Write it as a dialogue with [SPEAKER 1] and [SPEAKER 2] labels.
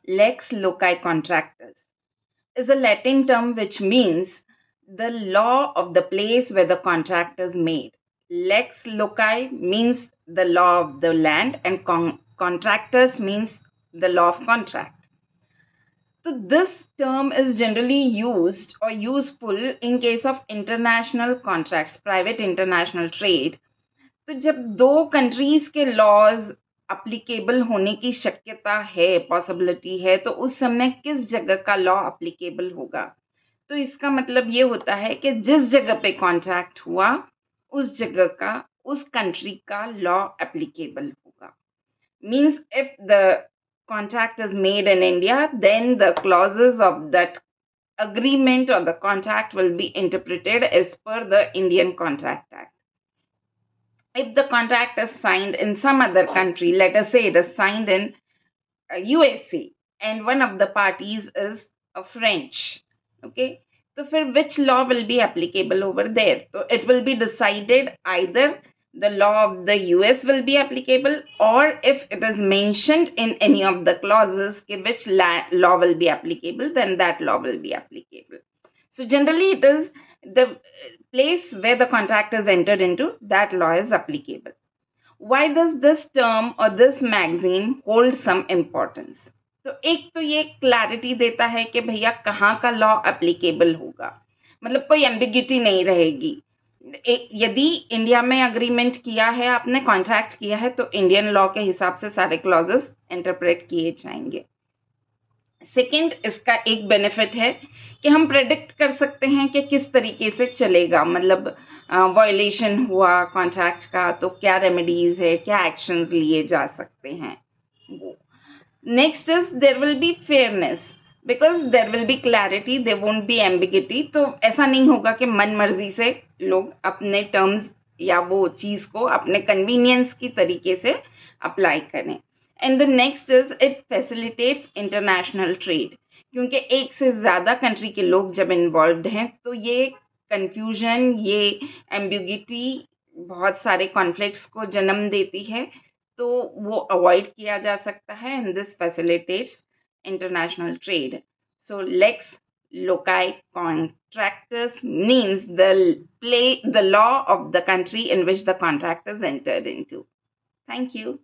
[SPEAKER 1] Lex loci contractus is a Latin term which means the law of the place where the contract is made. Lex loci means the law of the land, and contractus means the law of contract. So this term is generally used or useful in case of international contracts, private international trade. तो जब दो countries के laws applicable होने की शक्यता है, possibility है, तो उस समय किस जगह का लॉ अप्लीकेबल होगा? तो इसका मतलब ये होता है कि जिस जगह पे कॉन्ट्रैक्ट हुआ उस जगह का, उस कंट्री का लॉ एप्लीकेबल होगा. Means if the contract is made in India, then the clauses of that agreement or the contract will be interpreted as per the Indian Contract Act. If the contract is signed in some other country, let us say it is signed in USA, and one of the parties is a French, okay, so for which law will be applicable over there? So it will be decided either the law of the US will be applicable, or if it is mentioned in any of the clauses which law will be applicable, then that law will be applicable. So generally it is the place where the contract is entered into, that law is applicable. Why does this term or this maxim hold some importance? तो एक तो ये clarity देता है कि भैया कहाँ का लॉ एप्लीकेबल होगा, मतलब कोई एम्बिग्यूटी नहीं रहेगी. यदि इंडिया में अग्रीमेंट किया है, आपने कॉन्ट्रैक्ट किया है, तो इंडियन लॉ के हिसाब से सारे क्लॉजेस इंटरप्रेट किए जाएंगे. सेकेंड, इसका एक बेनिफिट है कि हम प्रेडिक्ट कर सकते हैं कि किस तरीके से चलेगा, मतलब वायलेशन हुआ कॉन्ट्रैक्ट का तो क्या रेमेडीज है, क्या एक्शंस लिए जा सकते हैं. Next is there will be fairness, because there will be clarity, there won't be ambiguity. तो ऐसा नहीं होगा कि मन मर्जी से लोग अपने टर्म्स या वो चीज़ को अपने कन्वीनियंस की तरीके से अप्लाई करें. And the next is it facilitates international trade, क्योंकि एक से ज़्यादा कंट्री के लोग जब इन्वॉल्व हैं तो ये कन्फ्यूजन, ये एम्बिगिटी बहुत सारे कॉन्फ्लिक्ट्स को जन्म देती है, तो वो अवॉइड किया जा सकता है, and this facilitates international trade. So lex loci contractus means the law of the country in which the contract is entered into. Thank you.